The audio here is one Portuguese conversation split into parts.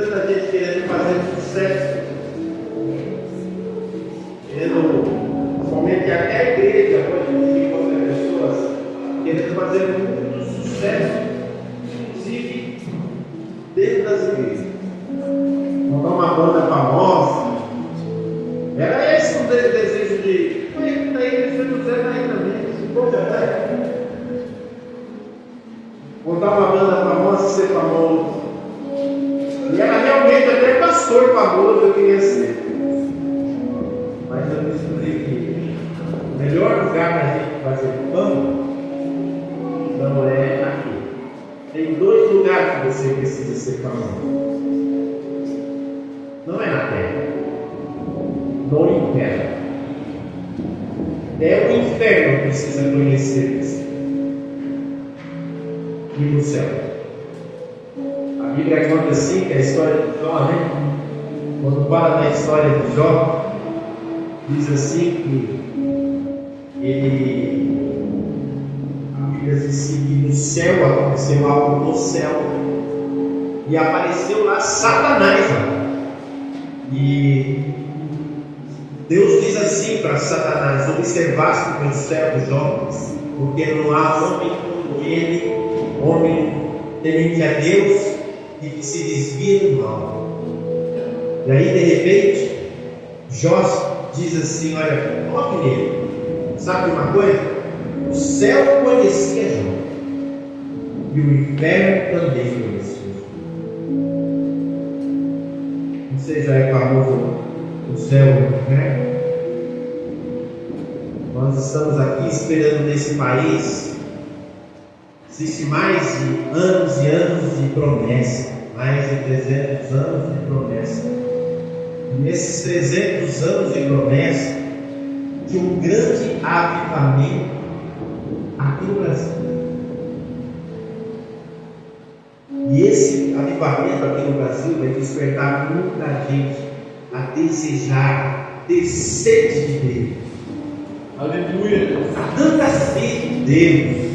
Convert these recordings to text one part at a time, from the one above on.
tanta gente querendo fazer sucesso, querendo, somente até a igreja hoje encontra pessoas querendo fazer muito sucesso, inclusive dentro das igrejas. Montar uma banda famosa. Era esse o desejo de. Olha que está aí, ele não serve aí também. Se for verdade. Montar uma banda famosa e ser famoso. E era realmente até pastor famoso eu queria ser. Mas eu descobri que o melhor lugar para a gente fazer fama não é aqui. Tem dois lugares que você precisa ser famoso. Não é na terra, no inferno. É o inferno que precisa conhecer você. E no céu. A Bíblia conta assim que a história de Jó, né? Quando fala da história de Jó, diz assim que a Bíblia diz assim que no céu aconteceu algo no céu e apareceu lá Satanás. E Deus diz assim para Satanás: observaste o meu servo Jó, porque não há homem como ele, homem temente a Deus e que se desvia do mal. E aí de repente Jó diz assim: olha, toque nele. Sabe uma coisa? O céu conhecia Jó e o inferno também conhecia. Você já é famoso no céu e no inferno? Nós estamos aqui esperando nesse país. Existe mais de anos e anos de promessa, mais de 300 anos de promessa. E nesses 300 anos de promessa, de um grande avivamento aqui no Brasil. E esse avivamento aqui no Brasil vai despertar muita gente a desejar, ter sede de Deus. Aleluia! Tanta sede de Deus,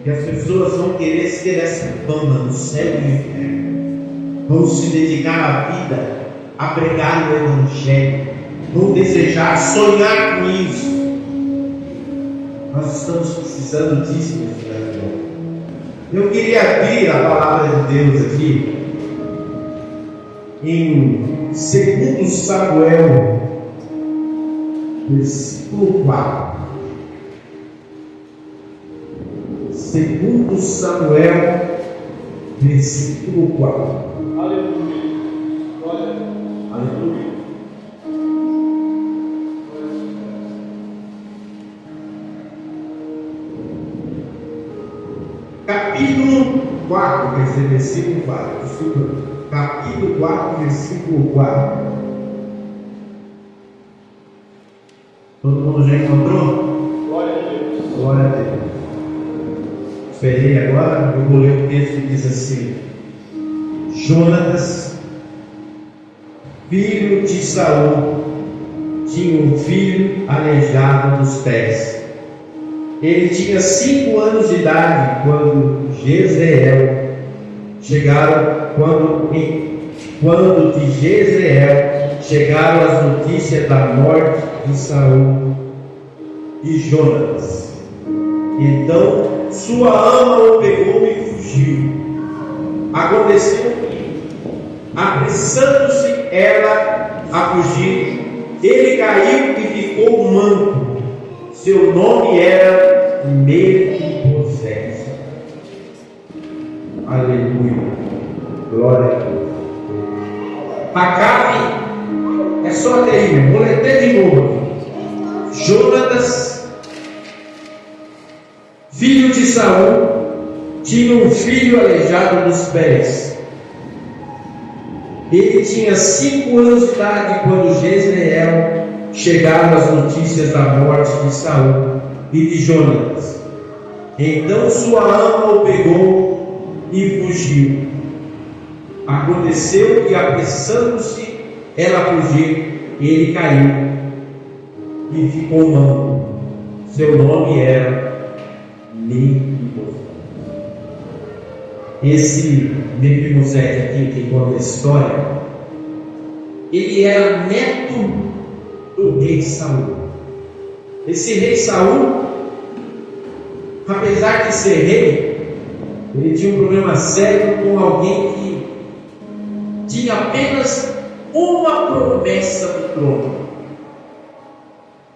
que as pessoas vão querer ter essa fama no céu e no inferno. Vão se dedicar a vida a pregar o Evangelho. Vão desejar, sonhar com isso. Nós estamos precisando disso nesse Brasil. Eu queria abrir a palavra de Deus aqui em 2 Samuel, versículo 4. 2 Samuel, versículo 4. Aleluia. Glória. Aleluia. Capítulo 4, quer dizer, versículo 4. Desculpa. Capítulo 4, versículo 4. Todo mundo já encontrou? Glória a Deus. Glória a Deus. Esperei agora, eu vou ler o texto que diz assim: Jonatas, filho de Saul, tinha um filho aleijado dos pés. Ele tinha 5 anos de idade quando de Jezreel chegaram as notícias da morte de Saul e Jonatas. Então sua ama o pegou e fugiu. Aconteceu que, apressando-se ela a fugir, ele caiu e ficou manco. Seu nome era Mefibosete. Aleluia. Glória a Deus. Acabe, é só até aí, vou ler até de novo. Jonatas, filho de Saul, tinha um filho aleijado dos pés. Ele tinha 5 anos de idade quando Jezreel chegaram as notícias da morte de Saul e de Jonatas. Então sua ama o pegou e fugiu. Aconteceu que, apressando-se ela a fugir, ele caiu e ficou manco. Seu nome era Mefibosete. esse Mefibosete aqui que conta a história, ele era neto do rei Saul. Esse rei Saul, apesar de ser rei, ele tinha um problema sério com alguém que tinha apenas uma promessa do trono,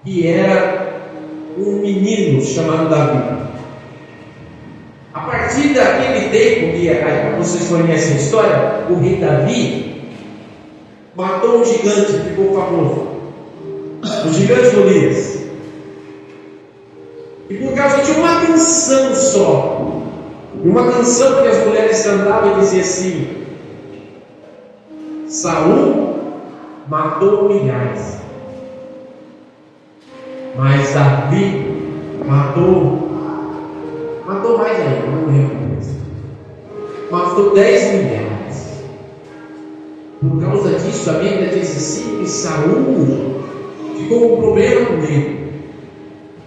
que era um menino chamado Davi. A partir daquele tempo, que vocês conhecem a história, o rei Davi matou um gigante, ficou famoso, o gigante Golias. E por causa de uma canção só, uma canção que as mulheres cantavam e dizia assim: Saul matou milhares, mas Davi matou mais ainda, não lembro, matou 10 milhares. Por causa disso, a Bíblia diz assim que Saul ficou com um problema com ele,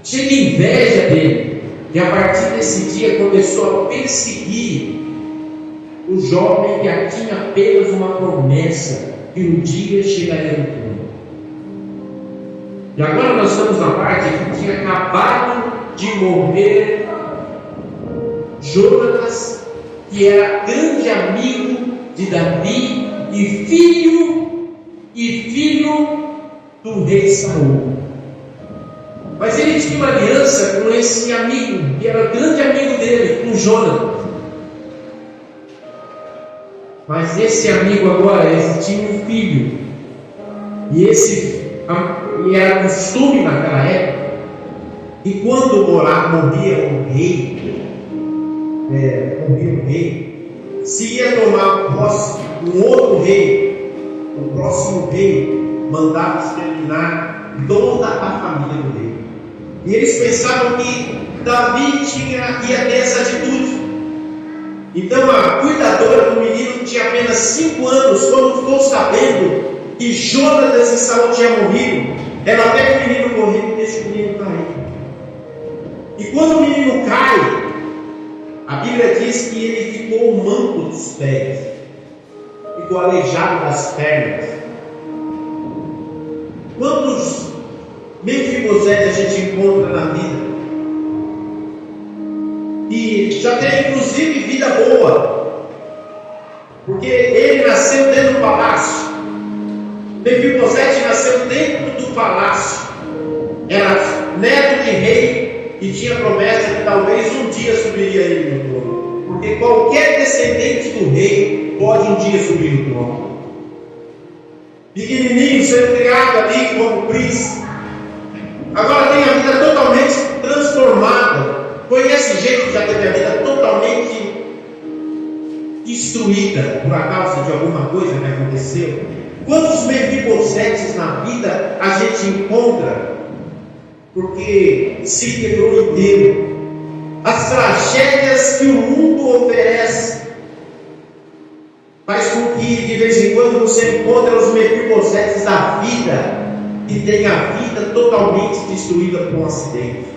cheio de inveja dele, e a partir desse dia começou a perseguir o jovem que tinha apenas uma promessa, que um dia chegaria no trono. E agora nós estamos na parte que tinha acabado de morrer Jonatas, que era grande amigo de Davi e filho do rei Saul. Mas ele tinha uma aliança com esse amigo, que era grande amigo dele, com Jonatas. Mas esse amigo agora, ele tinha um filho, e era costume naquela época, e quando morria um rei, se ia tomar posse um outro rei, o próximo rei mandava exterminar toda a família do rei. E eles pensavam que Davi ia ter essa atitude. Então a cuidadora do menino tinha apenas 5 anos, quando ficou sabendo que Jonatas e Saul tinham morrido, ela pega o menino correndo e deixa o menino cair. E quando o menino cai, a Bíblia diz que ele ficou manco dos pés, ficou aleijado das pernas. Quantos Mefibosete a gente encontra na vida? E já tem inclusive vida boa, porque ele nasceu dentro do palácio. Mefibosete nasceu dentro do palácio, era neto de rei e tinha promessa que talvez um dia subiria ele no trono, porque qualquer descendente do rei pode um dia subir no trono. Pequenininho, sendo criado ali como príncipe, agora tem a vida totalmente transformada. Foi desse jeito que já teve a vida totalmente destruída por causa de alguma coisa que aconteceu. Quantos Mefibosetes na vida a gente encontra porque se quebrou inteiro? As tragédias que o mundo oferece faz com que de vez em quando você encontre os Mefibosetes da vida, que tem a vida totalmente destruída por um acidente.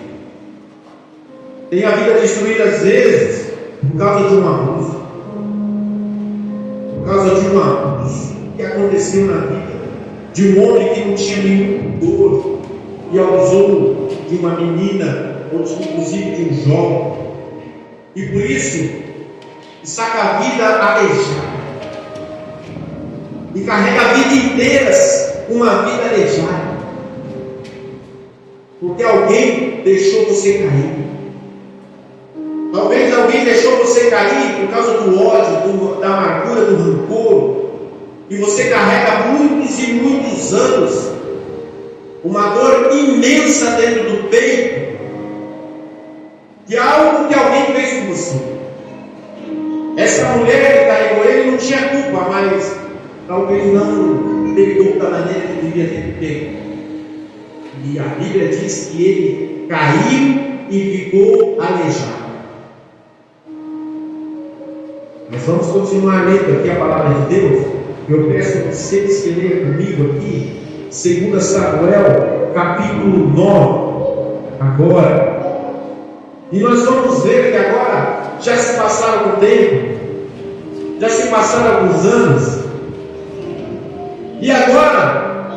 Tem a vida destruída às vezes por causa de um abuso, por causa de um abuso que aconteceu na vida de um homem que não tinha nenhum pudor e abusou de uma menina, ou inclusive de um jovem, e por isso está com a vida aleijada e carrega a vida inteira uma vida aleijada, porque alguém deixou você cair. Talvez alguém deixou você cair por causa do ódio, da amargura, do rancor, e você carrega muitos e muitos anos uma dor imensa dentro do peito de algo que alguém fez com você. Essa mulher que carregou ele não tinha culpa, mas talvez não pegou da maneira que devia ter pego. E a Bíblia diz que ele caiu e ficou aleijado. Nós vamos continuar lendo aqui a palavra de Deus. Eu peço a vocês que leiam comigo aqui 2 Samuel, capítulo 9, agora. E nós vamos ver que agora já se passaram o tempo Já se passaram alguns anos. E agora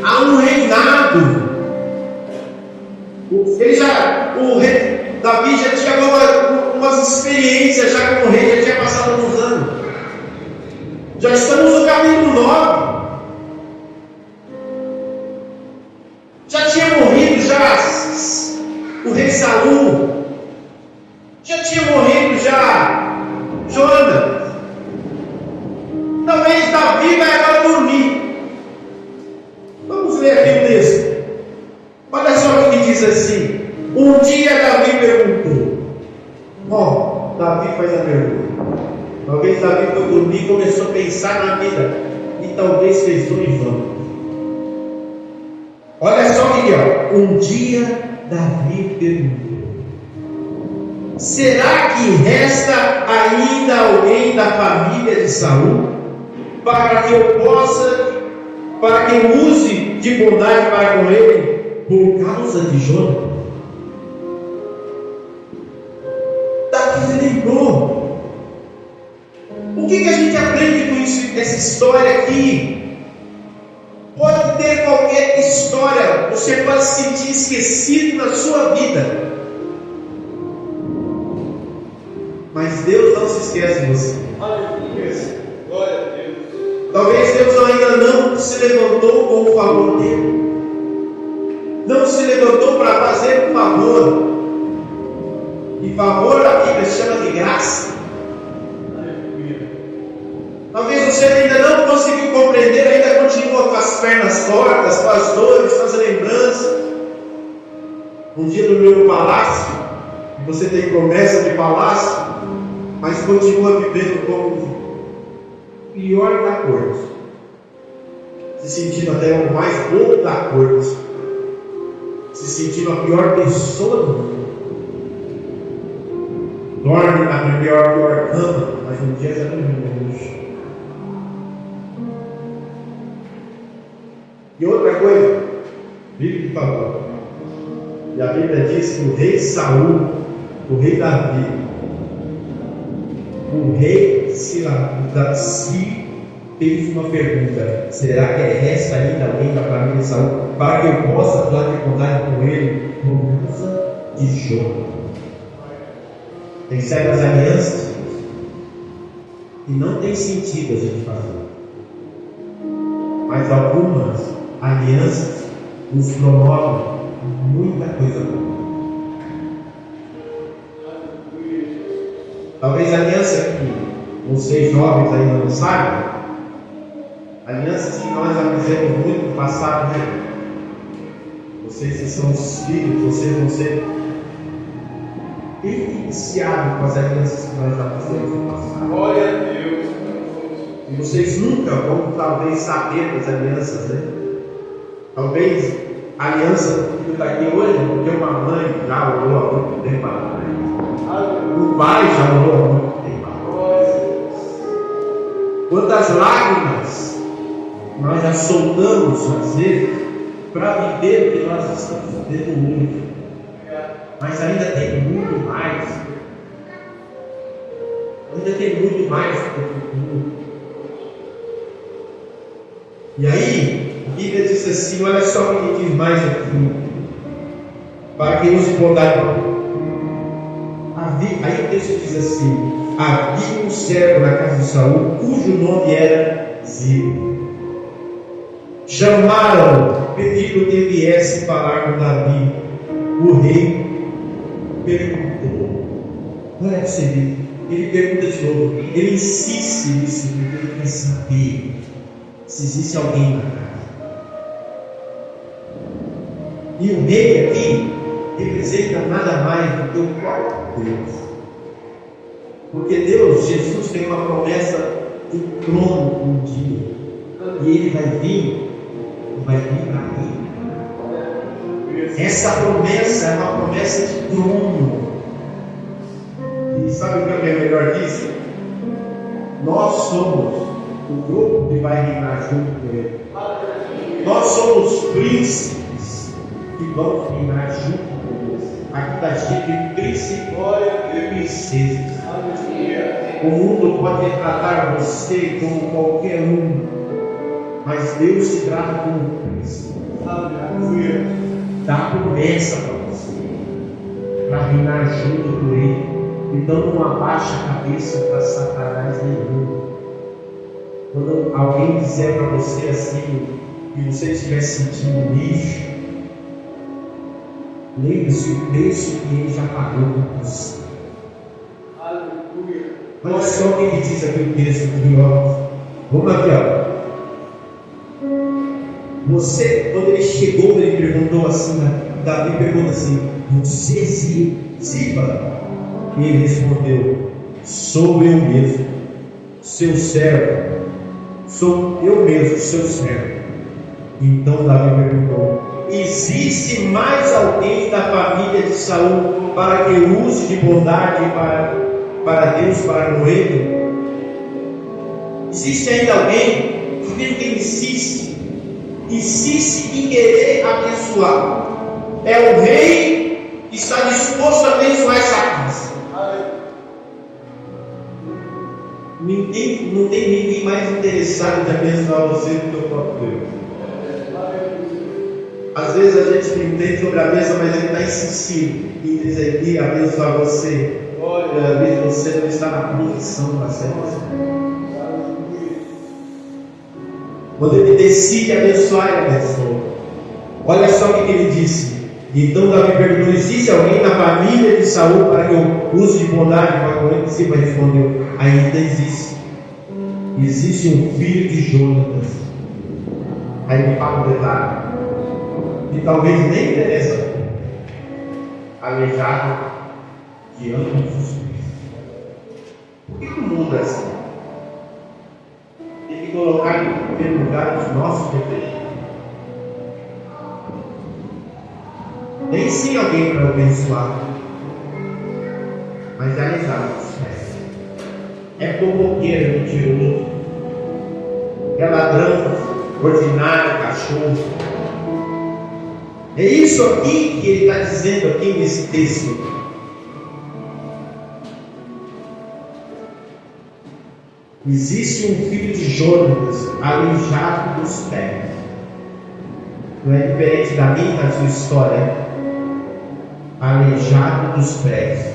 há um reinado. O rei Davi já tinha umas experiências já como rei, já tinha passado alguns anos. Já estamos no capítulo 9. Já tinha morrido o rei Saul. Já tinha morrido Jonas. Talvez Davi vai agora dormir. Vamos ler aqui o texto. Olha só o que diz assim. Um dia Davi perguntou. Davi faz a pergunta. Talvez Davi foi dormir e começou a pensar na vida. E talvez pensou em vão. Olha só aqui, ó. Um dia Davi perguntou: será que resta ainda alguém da família de Saul para que eu use de bondade para com ele por causa de Jonas? Davi se lembrou. O que a gente aprende com isso, essa história aqui? Pode ter qualquer história, você pode se sentir esquecido na sua vida, mas Deus não se esquece de você. Glória a Deus. Talvez Deus ainda não se levantou com o favor dele, não se levantou para fazer um favor, e favor a Bíblia chama de graça. Talvez você ainda não conseguiu compreender, ainda continua com as pernas tortas, com as dores, com as lembranças. Um dia dormiu no palácio, e você tem promessa de palácio, mas continua vivendo como o pior da corte, se sentindo até o mais bobo da corte, se sentindo a pior pessoa do mundo. Dorme na pior cama, mas um dia já dormiu no luxo. E outra coisa, vive de favor. E a Bíblia diz que o rei Saul, o rei Davi, o rei se fez uma pergunta: será que resta ainda alguém da família de Saul para que eu possa falar de bondade com ele por causa de Jonas? Tem certas alianças que não tem sentido a gente fazer, mas algumas alianças nos promovem muita coisa boa. Talvez a aliança que vocês jovens ainda não sabem, alianças que nós já fizemos muito no passado, né? Vocês que são os filhos, vocês vão ser beneficiados com as alianças que nós já fizemos no passado. Glória a Deus. E vocês nunca vão talvez saber das alianças, né? Talvez a aliança que está aqui hoje, porque uma mãe já orou há muito tempo atrás, o pai já orou há muito tempo atrás. Quantas lágrimas nós já soltamos às vezes para viver o que nós estamos vivendo hoje, mas ainda tem muito mais, para o futuro. E aí a Bíblia diz assim, olha só o que diz mais aqui: para que use bondade. Aí o texto diz assim: havia um servo na casa de Saul, cujo nome era Ziba. Chamaram, pediram que viesse falar com Davi. O rei perguntou. Olha para você ver, ele pergunta de novo, ele insiste nisso, porque ele quer saber se existe alguém na casa. E o rei aqui representa nada mais do que o próprio Deus. Porque Deus, Jesus, tem uma promessa de trono um dia. E ele vai vir para mim. Essa promessa é uma promessa de trono. E sabe o que é melhor disso? Nós somos o grupo que vai reinar junto com ele. Nós somos príncipes que vão reinar junto com ele. Aqui está escrito príncipe e princesas. O mundo pode tratar você como qualquer um, mas Deus te trata como príncipe. Aleluia. Dá promessa para você, para reinar junto com Ele. Então não abaixa a cabeça para Satanás nenhum. Quando alguém dizer para você assim, que você estiver sentindo lixo, lembre-se o preço que Ele já pagou por você. Aleluia. Olha só o que ele diz aqui o texto aqui, ó. Vamos aqui, ó. Você, quando ele chegou, ele perguntou assim, Davi pergunta assim: você Ziba? E ele respondeu: sou eu mesmo, seu servo. Sou eu mesmo, seu servo. Então Davi perguntou: existe mais alguém da família de Saul para que use de bondade para Deus, para com ele? Existe ainda alguém? Porque quem insiste em querer abençoar. É o rei que está disposto a abençoar essa casa. Não tem ninguém mais interessado em abençoar você do que o próprio Deus. Às vezes a gente não entende sobre a bênção, mas ele está insistindo em dizer que abençoar você. Às vezes você não está na posição para ser abençoado. Quando ele decide abençoar, ele abençoa. Olha só o que ele disse. Então Davi perguntou: existe alguém na família de Saul para que eu use de bondade para com ele? Ziba respondeu: ainda existe. Existe um filho de Jonatas. Aí ele fala um detalhe que talvez nem interessa. Aleijado de ambos os pés. Por que o mundo é assim? Tem que colocar em primeiro lugar os nossos defeitos. Nem sem alguém para abençoar, mas é aleijado dos pés. É fofoqueiro, mentiroso, é ladrão, ordinário, cachorro. É isso aqui que ele está dizendo aqui nesse texto. Existe um filho de Jonatas aleijado dos pés. Não é diferente da minha, da sua história. Aleijado dos pés.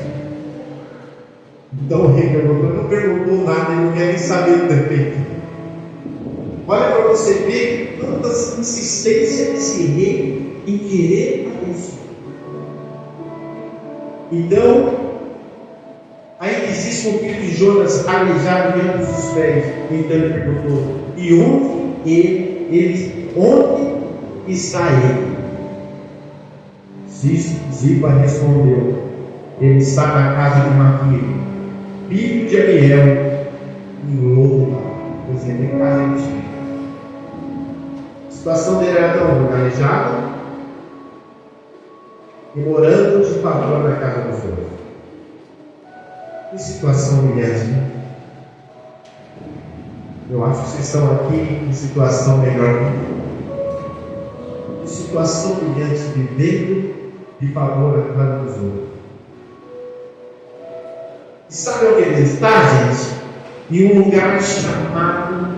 Então o rei perguntou, não perguntou nada, ele não quer nem saber do defeito. Olha para você ver quantas insistências desse rei em querer abençoar. Então, ainda existe um filho de Jonas aleijado de ambos os pés. Então ele perguntou: e onde está ele? Ziba respondeu: ele está na casa de Maquir, filho de Amiel, em Lodebar. Pois ele é casa antiga. A situação dele era tão aleijada e morando de favor na casa dos outros. Que situação humilhante, né? Eu acho que vocês estão aqui em situação melhor que eu. Que situação humilhante, vivendo de favor na casa dos outros. E sabe onde ele está, gente? Em um lugar chamado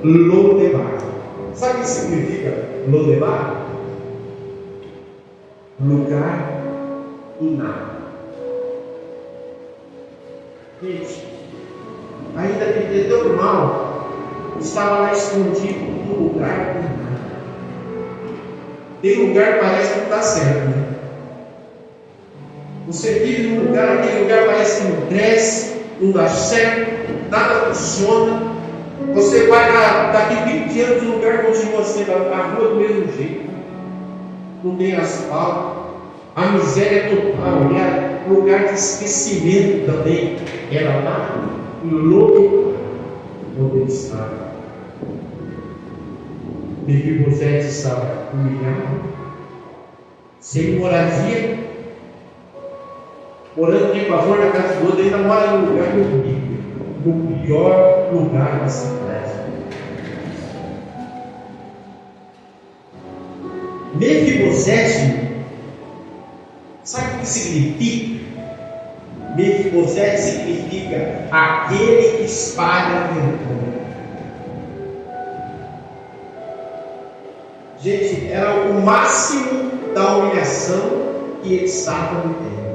Lodebar. Sabe o que significa Lodebar? Lugar do nada. Gente, ainda que de tão mal, estava lá escondido no lugar do nada. Tem lugar que parece que não está certo, né? Você vive num lugar, aquele lugar parece que não cresce, não dá certo, nada funciona. Você vai daqui 20 anos, o lugar continua sendo a rua do mesmo jeito. Não tem asfalto. A miséria é total. É lugar de esquecimento também. Era lá em Lodebar, onde ele estava. Mefibosete estava humilhado, sem moradia, morando de favor na casa do outro. Ele ainda mora no lugar horrível, no pior lugar da cidade. Mefibosete, sabe o que significa? Mefibosete significa aquele que espalha vergonha. Gente, era o máximo da humilhação que eles estavam vivendo.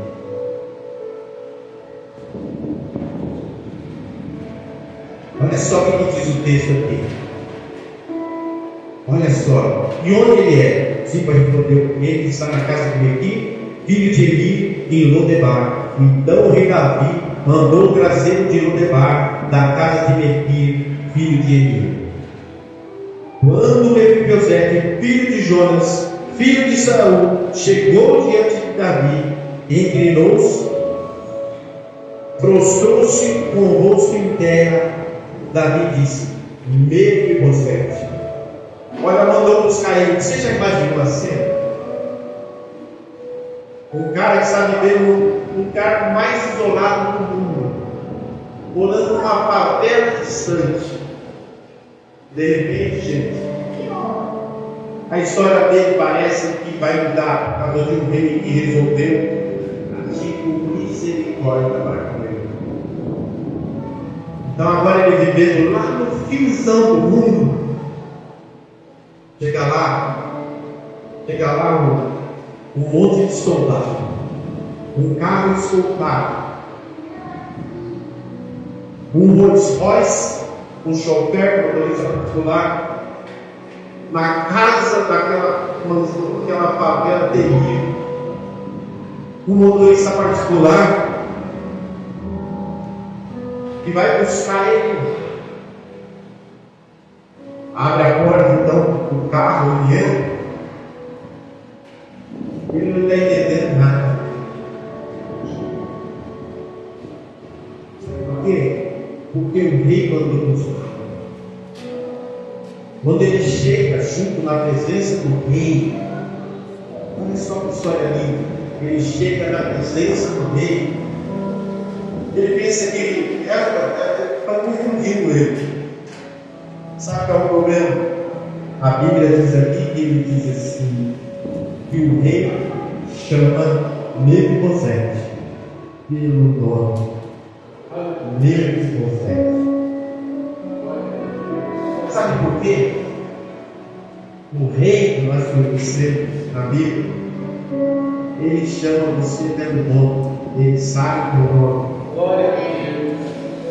Olha só o que diz o texto aqui. Olha só. E onde ele é? Ziba respondeu: ele está na casa de Mequi, filho de Eli, em Lodebar. Então o rei Davi mandou trazê-lo de Lodebar, da casa de Mequi, filho de Eli. Quando Mefibosete, filho de Jonas, filho de Saul, chegou diante de Davi, inclinou-se, prostrou-se com o rosto em terra. Davi disse: Mefibosete. Olha, mandou buscar ele. Você já imaginou a cena? Um cara que está vivendo um cara mais isolado do mundo, morando numa favela distante. De repente, gente, a história dele parece que vai mudar por causa de um rei que resolveu tipo misericórdia para com ele. Então agora ele vivendo lá no fiozão do mundo. Chega lá um monte de soldado, um carro escoltado, um Rolls Royce, um chofer, motorista particular, na casa daquela favela terrível, um motorista particular que vai buscar ele. Abre a porta então do carro, ele entra. Ele não está entendendo nada. Por quê? Porque o rei mandou buscar. Quando ele chega junto na presença do rei, olha só que história linda. Ele chega na presença do rei. Ele pensa que ele está confundindo ele. Sabe qual é o problema? A Bíblia diz aqui que ele diz assim, que o rei chama Mefibosete pelo nome. Mefibosete. Sabe por quê? O rei que nós conhecemos na Bíblia, ele chama você pelo nome. Ele sabe o nome. Glória a Deus.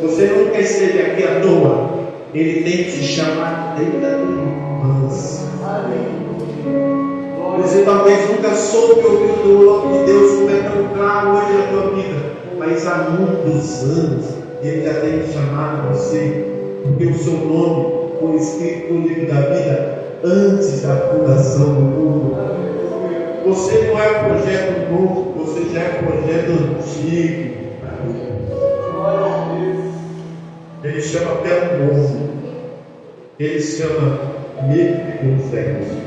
Você nunca esteve aqui à toa. Ele tem que te chamar devidamente. Você talvez nunca soube ouvir o nome de Deus como é tão claro hoje na tua vida, mas há muitos anos Ele já tem chamado você, porque o seu nome foi escrito no livro da vida antes da fundação do mundo. Você não é um projeto novo, você já é um projeto antigo. Ele chama pelo nome. Ele chama Mefibosete.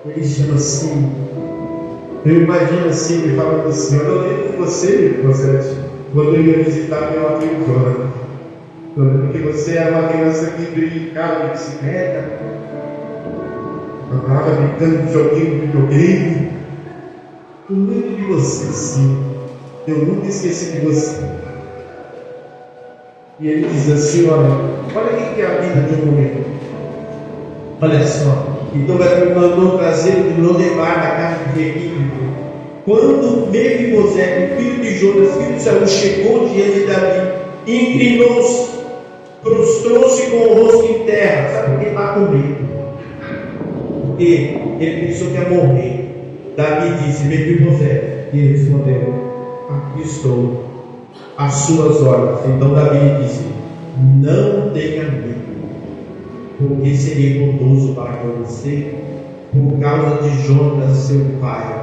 Ele chama assim. Eu imagino assim, ele falando assim: eu lembro de você, Mefibosete, quando eu ia visitar meu amigo Jonathan. Eu lembro que você era uma criança que brincava de bicicleta, andava brincando de joguinho de videogame. Eu lembro de você, sim. Eu nunca esqueci de você. E ele diz assim: olha o que é a vida de um homem. Olha só. Então ele mandou trazer de Lodebar, da casa de Mequi. Quando Mefibosete, filho de Jonas, filho de Saul, chegou diante de Davi, inclinou-se, prostrou-se com o rosto em terra. Sabe por que está com medo? Porque ele pensou que ia morrer. Davi disse: Mefibosete. E ele respondeu: aqui estou, às suas ordens. Então Davi disse: não tenha medo, porque serei bondoso para com você, por causa de Jonas, seu pai.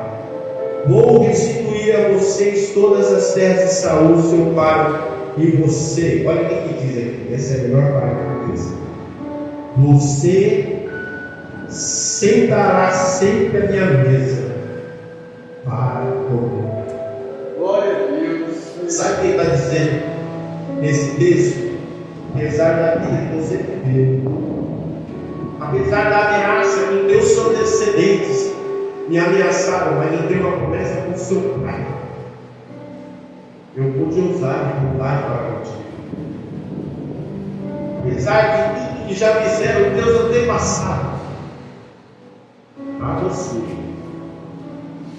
Vou restituir a vocês todas as terras de Saul, seu pai, e você, olha o que diz aqui, essa é a melhor parte disso. Você sentará sempre à minha mesa para comer. Glória a Deus. Sabe o que ele está dizendo nesse texto? Apesar da vida que você viveu, apesar da ameaça que os teus descendentes me ameaçaram, mas eu tenho uma promessa com o seu pai. Eu pude usar meu pai para contigo. Apesar de tudo que já fizeram teus antepassados, para você,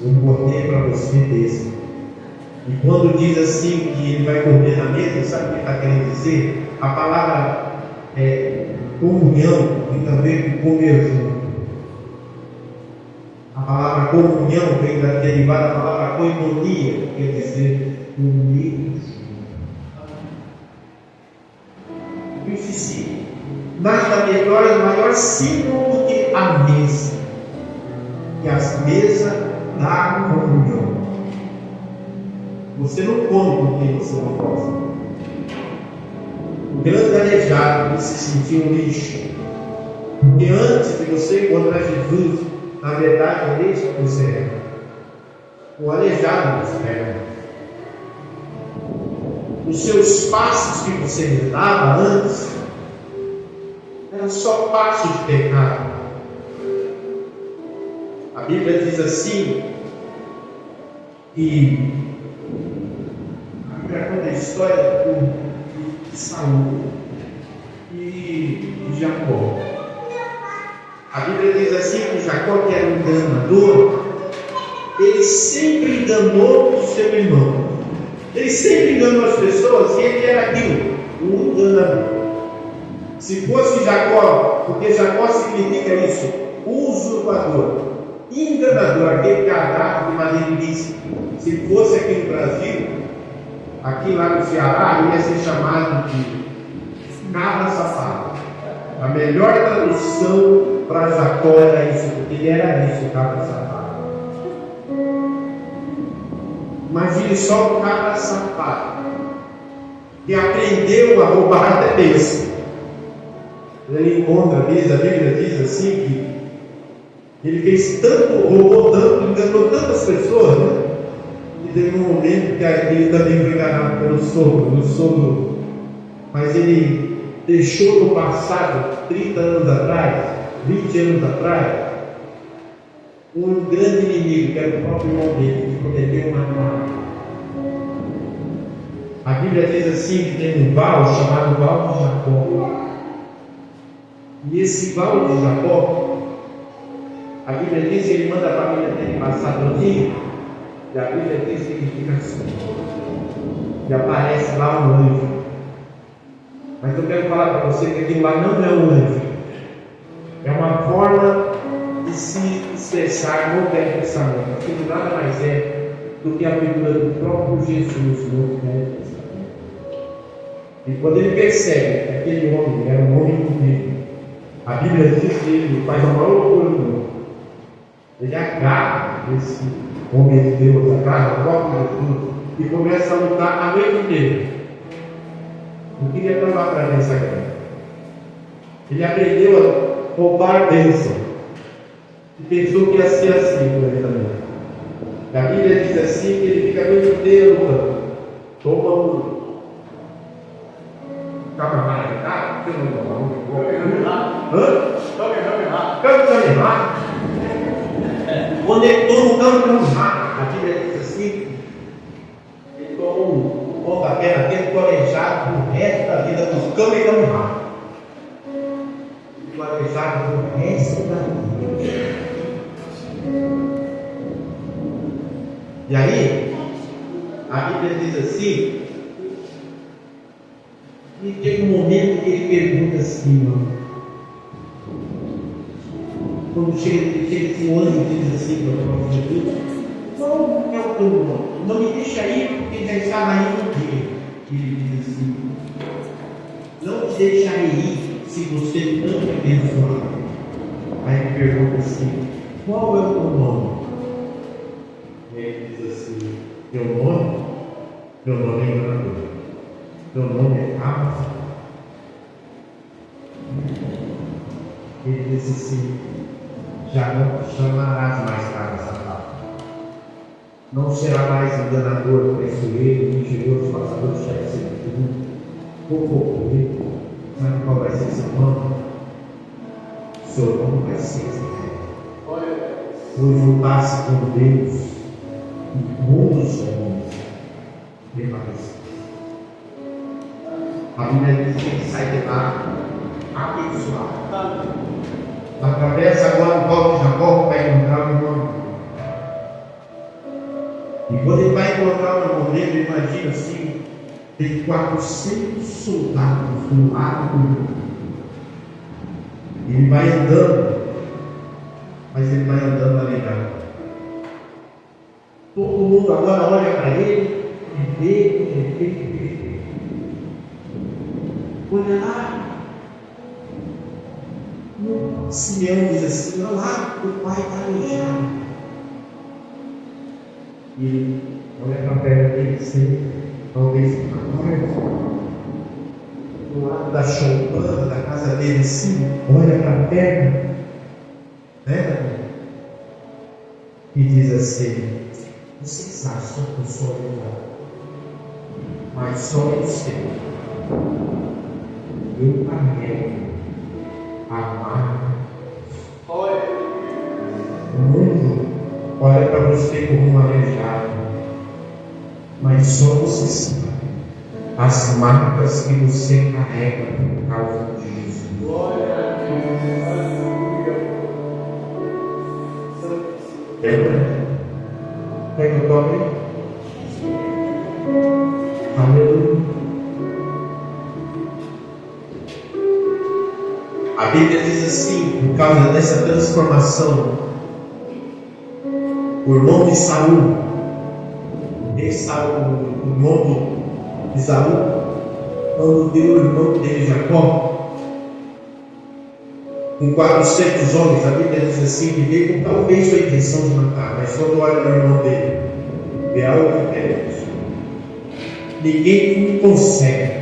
eu botei para você desse. E quando diz assim que ele vai comer na mesa, sabe o que está querendo dizer? A palavra comunhão tem a ver com comer junto. A palavra comunhão vem derivada da palavra koinonia, que quer dizer comer junto. Eu disse, nada melhor e maior símbolo do que a mesa. E as mesas da comunhão. Você não come porque você não gosta. O grande aleijado, ele se sentiu um lixo. Porque antes de você encontrar Jesus, na verdade, é isso que você é. O aleijado você é. Os seus passos que você dava antes eram só passos de pecado. A Bíblia diz assim que a Bíblia conta a história de Saul e de Jacó. A Bíblia diz assim que Jacó, que era um enganador, ele sempre enganou o seu irmão. Ele sempre enganou as pessoas e ele era aquilo, um enganador. Se fosse Jacó, porque Jacó significa isso, usurpador, enganador, aquele que agarra de maneira ilícita. Se fosse aqui no Brasil, aqui lá no Ceará, ele ia ser chamado de cabra safado. A melhor tradução para Jacó era isso, porque ele era isso, cabra safado. Imagine só o cabra safado, que aprendeu a roubar até bênção. Ele encontra, a Bíblia diz assim que ele fez tanto, roubou tanto, enganou tantas pessoas, né? E teve um momento que ele também foi enganado pelo sogro, mas ele deixou no passado, 30 anos atrás, 20 anos atrás, um grande inimigo, que era o próprio irmão dele, que cometeu uma falha. A Bíblia diz assim que tem um Val chamado Val de Jacó. E esse Val de Jacó, a Bíblia diz que ele manda a família dele passar do rio, e a Bíblia diz que ele fica assim. E aparece lá um anjo. Mas eu quero falar para você que aquilo lá não é um anjo. É uma forma de se expressar no Velho Testamento. Aquilo nada mais é do que a figura do próprio Jesus no Velho Testamento. E quando ele percebe que aquele homem era um homem bonito, a Bíblia diz que ele faz a maior loucura do mundo. Ele agarra esse homem de Deus, agarra o próprio Jesus e começa a lutar a noite inteira. Não queria trabalhar para nessa guerra. Ele aprendeu a roubar bênção. E pensou que ia ser assim com ele também. A Bíblia diz assim que ele fica a noite inteira lutando. Toma um. Camarada, você não toma um. Caminhar. Conectou no caminhar. A Bíblia diz assim: ele tomou um pontapé na teta planejado pro resto da vida dos caminhar. Planejado pro resto da vida. E aí, a Bíblia diz assim: e tem um momento que ele pergunta assim, mano. Quando chega esse anjo diz assim para o próprio Jesus: qual é o teu nome? Não me deixa ir, porque já estava indo o dia. Ele diz assim: não te deixarei ir se você não me abençoar. Aí ele pergunta assim: qual é o teu nome? E ele diz assim: meu nome é enganador. Meu nome é Abba. Ele diz assim: já não chamarás mais cabra safado. Não será mais enganador, traiçoeiro, mentiroso, passador de chefe sem tudo. Pouco. Sabe qual vai ser seu nome? Seu nome vai ser Israel. foi juntar-se com Deus e com os homens. Demais. A Bíblia diz que ele sai de lá abençoado. Atravessa agora o pau de Jacó para encontrar o irmão. E quando ele vai encontrar o irmão dele, imagina assim, tem 400 soldados do lado do irmão. Ele vai andando, mas ele vai andando alegado. Todo mundo agora olha para ele e vê. Olha lá. Simeão diz assim: olha lá, o pai está aleijado. E ele olha para a perna dele assim, talvez do lado da choupana da casa dele assim, olha para a perna, né? E diz assim: vocês acham que eu sou eu? Mas só eu sei. Eu carrego amar. O mundo olha para você como um aleijado, mas só você sabe as marcas que você carrega por causa de Jesus. Glória a Deus. Quer que eu tome? Aleluia. A Bíblia diz assim, por causa dessa transformação, o irmão de Saul, o irmão de Saul, quando deu o irmão dele, Jacó, com 400 homens, a Bíblia diz assim, que veio com talvez a intenção de matar, mas quando olha no irmão dele, vê algo diferente. Ninguém consegue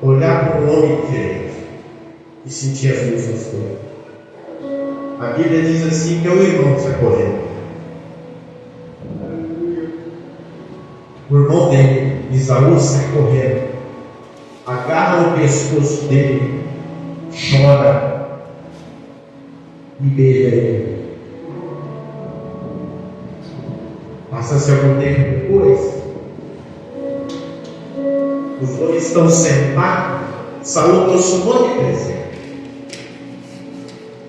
olhar para um homem diferente e sentir as mesmas coisas. A Bíblia diz assim que é o irmão que sai correndo. O irmão dele, Isaú, sai correndo, agarra o pescoço dele, chora e beija ele. Passa-se algum tempo depois, os dois estão sentados. Saul trouxe um monte de presente.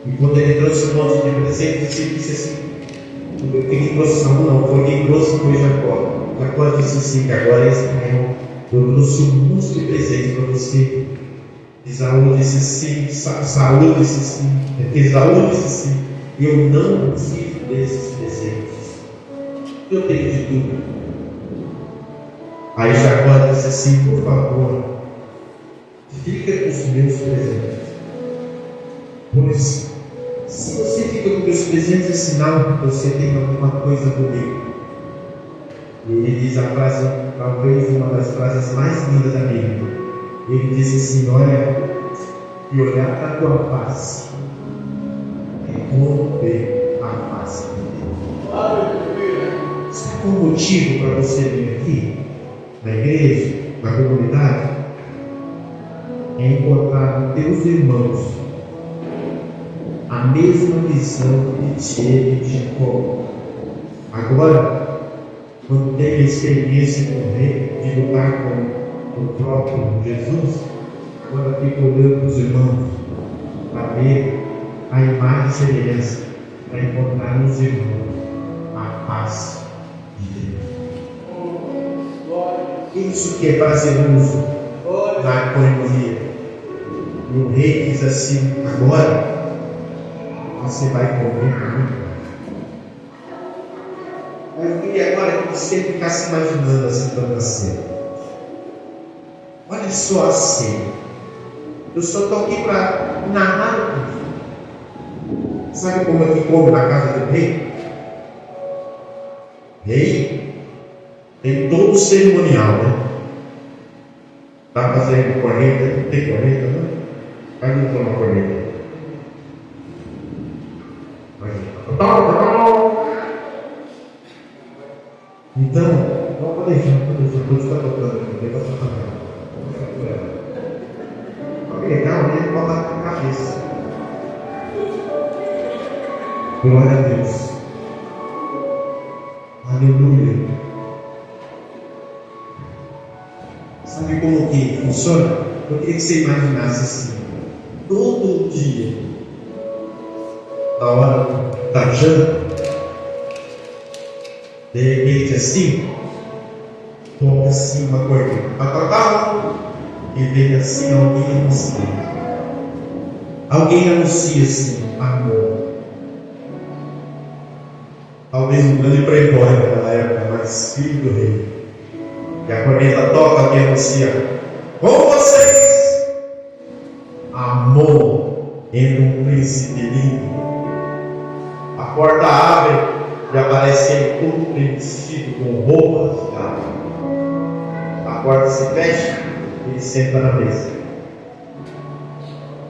E quando ele trouxe um monte de presente, ele disse assim: quem trouxe Saul não, foi quem trouxe foi Jacó. Jacó disse assim: que agora é Israel, eu trouxe um monte de presente para você. Isaú disse sim, Saul disse sim, Esaú disse sim: eu não preciso desses presentes, eu tenho de tudo. Aí Jacó disse assim: por favor, fica com os meus presentes, pois se você fica com os meus presentes é sinal que você tem alguma coisa comigo. E ele diz a frase, talvez uma das frases mais lindas da Bíblia. Ele diz assim: olha, e olhar para a tua face é como ver a face de Deus. Sabe qual o motivo para você vir aqui, na igreja, na comunidade? É encontrar nos teus irmãos a mesma visão que teve Jacó. Agora, quando tem a experiência de lutar com o próprio Jesus, agora fica olhando para os irmãos para ver a imagem e semelhança, para encontrar nos irmãos a paz de Deus. Isso que é prazeroso na coinonia. E o rei diz assim: agora você vai comer comigo. Eu queria agora que você ficasse imaginando assim toda a cena. Olha só a cena. Eu só estou aqui para narrar tudo. Sabe como é que come na casa do rei? Rei tem todo o cerimonial, né? Está fazendo corneta, não tem corneta, não? Vai não tomar corneta. Então, não vou deixar, vou estar tocando aqui, não vai tocar. Legal, ele bota na cabeça. Glória a Deus. funciona? Eu queria que você imaginasse assim: todo dia, na hora da janta, de repente assim, toca assim uma corneta, e vem assim alguém anuncia. Alguém anuncia assim, amor. Talvez um grande playboy naquela época, mas filho do rei. E a corneta toca, alguém anuncia: com vocês, amor, entra um príncipe lindo. A porta abre e aparece ele todo vestido com roupas de gala. A porta se fecha e ele senta na mesa.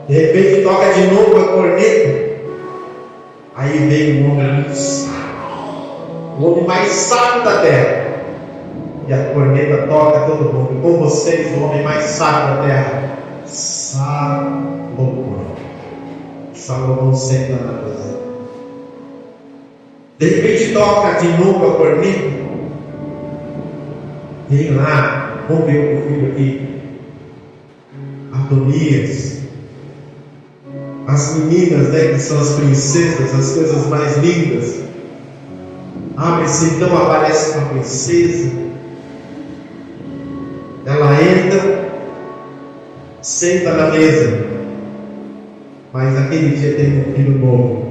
De repente toca de novo a corneta. Aí vem um homem muito sábio, o homem mais sábio da terra. E a corneta toca todo mundo. Com vocês, o homem mais sábio da terra, Salomão. Salomão senta na mesa. De repente toca de novo a corneta. Vem lá, vamos ver o filho aqui, Adonias. As meninas, né, que são as princesas, as coisas mais lindas. Abre-se, então aparece uma princesa. Ela entra, senta na mesa. Mas aquele dia tem um filho novo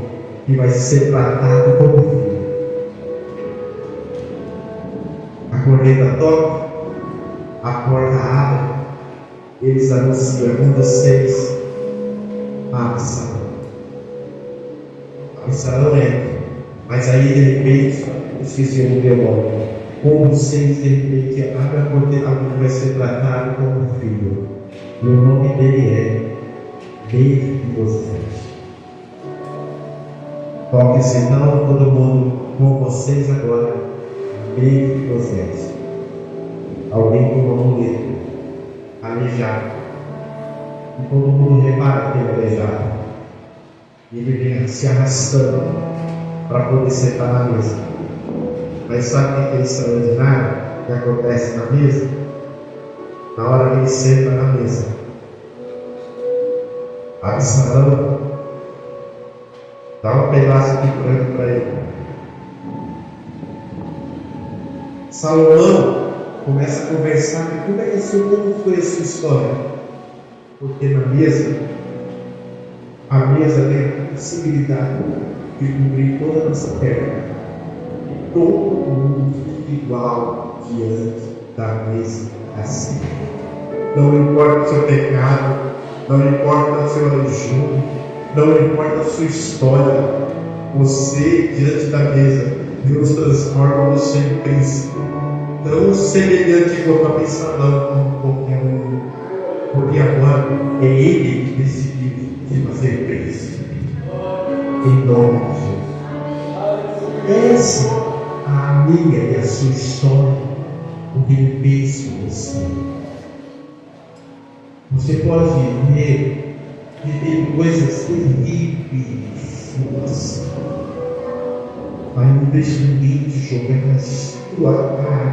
que vai ser tratado como filho. A corneta toca, a porta abre, eles anunciam: um dos seis, Absalão. Absalão entra, mas aí de repente, esqueci o meu nome. Com vocês, de repente, abre a porta, alguém vai ser tratado como filho. E o nome dele é Mefibosete. Toque-se não todo mundo, com vocês agora, Mefibosete. Alguém com uma mulher aleijado. E todo mundo repara que ele é aleijado. E ele vem se arrastando para poder sentar na mesa. Mas sabe o que é extraordinário que acontece na mesa? Na hora que ele senta na mesa, Absalão dá um pedaço de frango para ele. Salomão começa a conversar: como é que como foi a sua história? Porque na mesa, a mesa tem a possibilidade de cobrir toda a nossa terra. E todo mundo fica igual diante da mesa assim. Não importa o seu pecado, não importa o seu jejum, não importa a sua história, você diante da mesa, Deus transforma você em príncipe, tão semelhante como a Absalão, como qualquer um, porque agora é Ele que decidiu de fazer príncipe, em nome de Jesus. Essa é a minha e a sua história, o que Ele fez com você. Você pode ver que tem coisas terríveis em você, mas não deixe ninguém te jogar na sua cara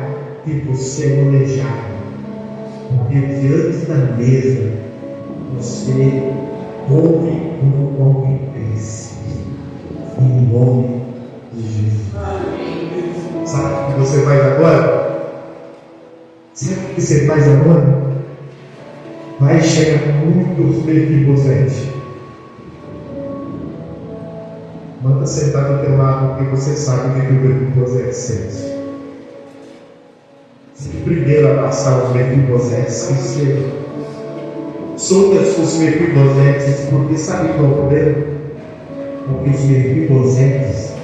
que você é aleijado, porque diante da mesa você ouve como qualquer príncipe, em nome de Jesus. Sabe o que você faz agora? Sabe o que você faz agora? Vai chegar muitos Mefibosete. Manda sentar do teu lado, porque você sabe o que o Mefibosete sente. Se primeiro a passar os Mefibosetes, que se soltas os Mefibosetes, porque sabe qual é o problema? Porque os Mefibosetes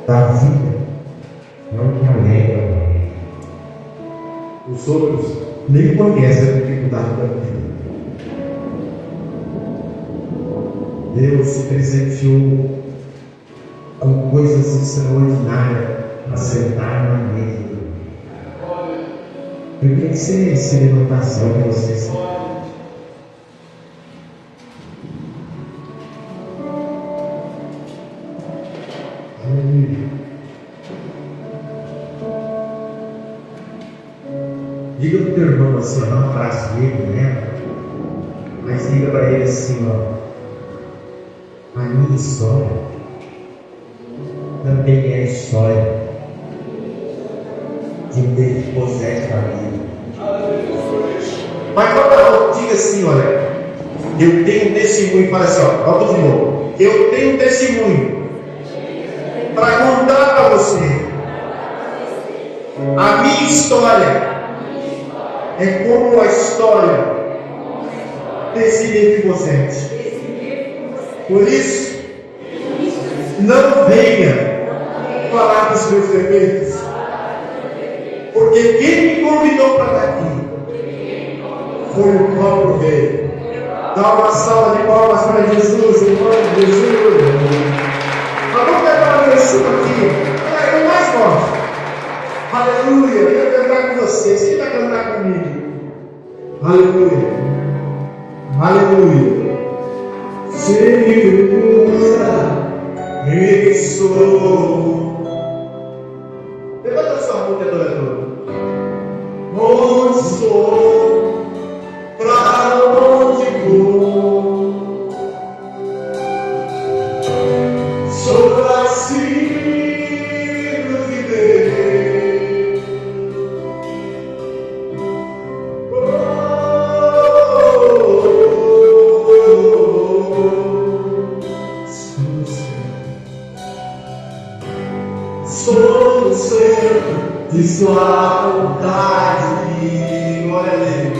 da vida não te alegram. Os outros nem conhecem a dificuldade da vida. Deus se presenteou com coisas extraordinárias para sentar na mesa. Eu queria que você se levantasse para vocês. Aleluia. Diga para o teu irmão assim, não abraço dele, né? diga para ele assim, ó, a minha história também é a história de Mefibosete na vida. Mas diga assim, olha, eu tenho um testemunho, fala assim, ó, volta de novo. Eu tenho um testemunho para contar para você. A minha história é como a história desse Mefibosete. Por isso, não venha falar dos meus defeitos, porque quem me convidou para estar aqui foi o próprio Rei. Dá uma salva de palmas para Jesus, em nome de Jesus. Mas vamos cantar uma canção aqui, é o mais forte. Aleluia, eu quero cantar com vocês. Quem vai cantar comigo? Aleluia, aleluia. Segura, eu sou. Levanta a sua mão, que adorador. Onde sou, pra onde vou, sou nascido de Deus. Sou certo de sua vontade, glória a Deus,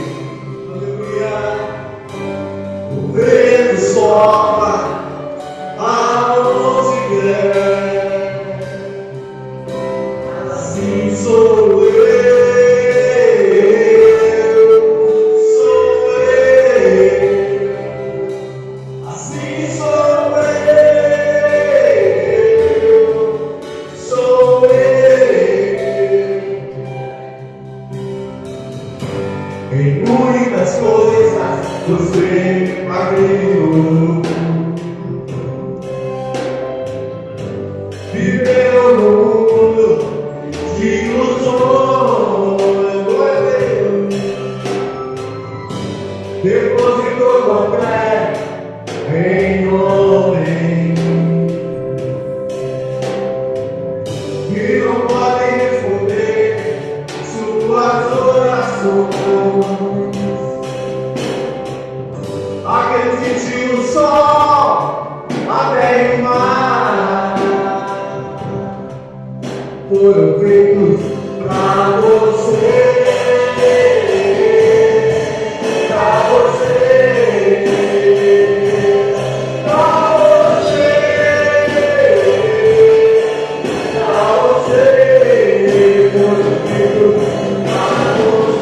aleluia. O vento sopra aonde quer, assim sou eu, assim sou eu. Em muitas coisas você abriu, viveu no mundo de ilusões, depositou com fé em homem, que não podem responder suas orações. Acredite no sol, até o mar, foram feitos pra você, pra você, pra você, pra você, foram feitos pra você.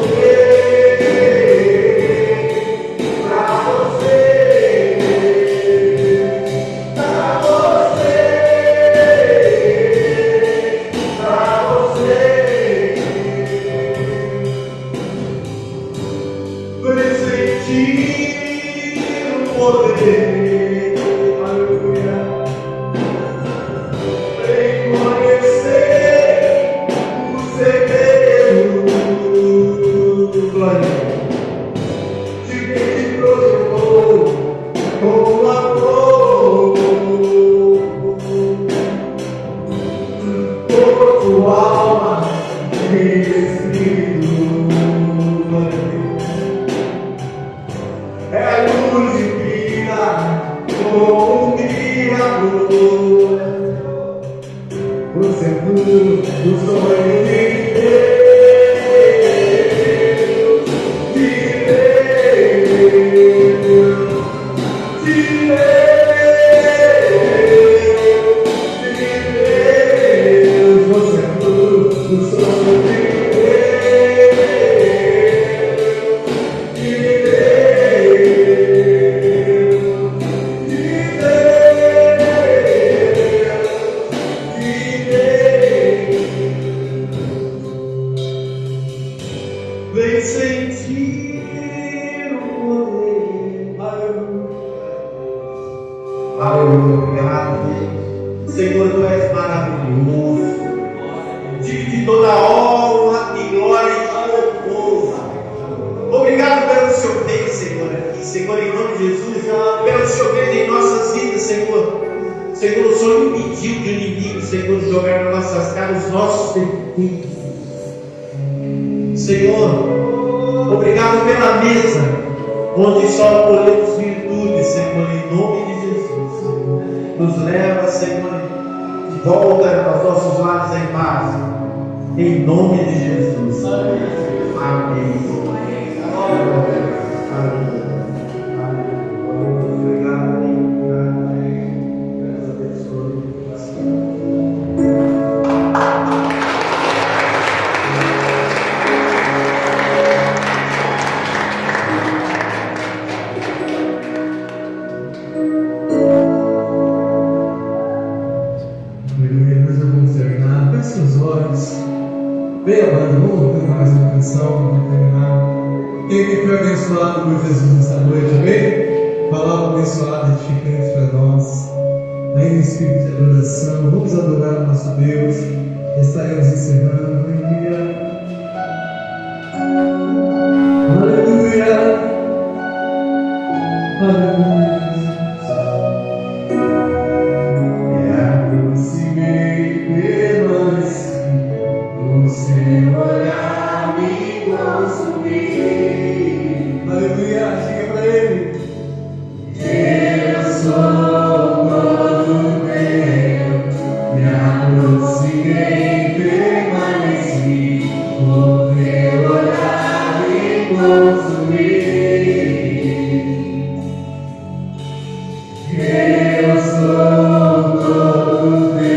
Vem sentir o poder. Aleluia, obrigado, Deus. Senhor, tu és maravilhoso. Digo de toda honra e glória e louvor. Obrigado pelo seu bem, Senhor, aqui, Senhor, em nome de Jesus, pelo Senhor veja em nossas vidas, Senhor. Senhor, o Senhor impediu de o inimigo, Senhor, de jogar nas nossas caras os nossos defeitos. Senhor, obrigado pela mesa, onde só colhemos virtudes, Senhor, em nome de Jesus. Nos leva, Senhor, de volta aos nossos lares em paz, em nome de Jesus. Amém. Amém. Bem, amado, vamos ter mais uma canção para terminar. Quem foi abençoado por Jesus nessa noite, amém? Palavra abençoada, edificante para nós. Ainda em espírito de adoração, vamos adorar o nosso Deus. Estaremos encerrando. Aleluia. Aleluia. Aleluia. Aleluia, diga para ele. Eu sou todo teu, me aproximei, permaneci, o teu olhar me consumir. Eu sou todo teu.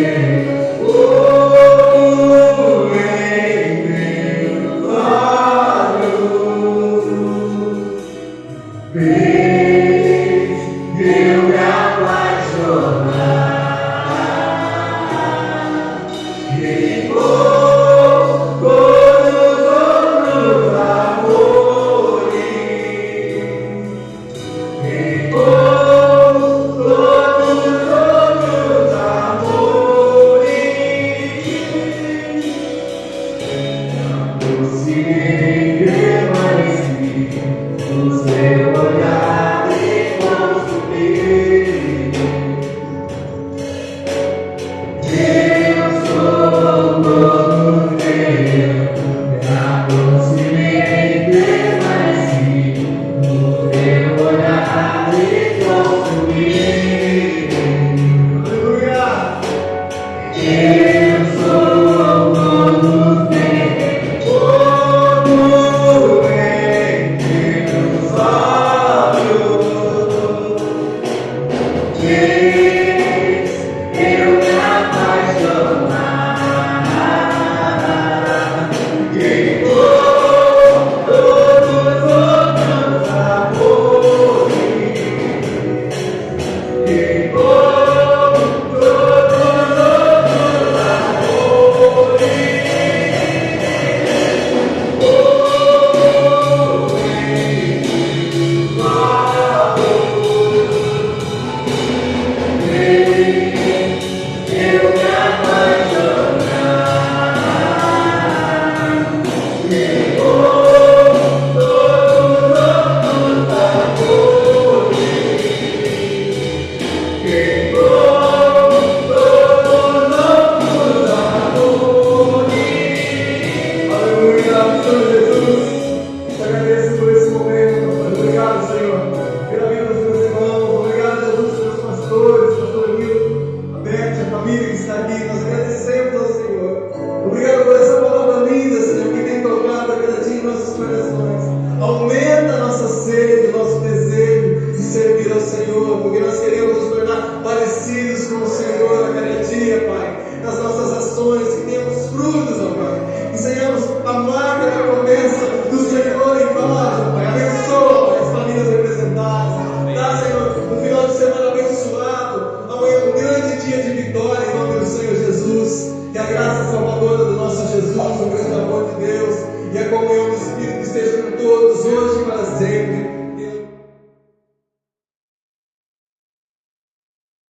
Jesus, o grande amor de Deus e a comunhão do Espírito esteja com todos hoje e para sempre.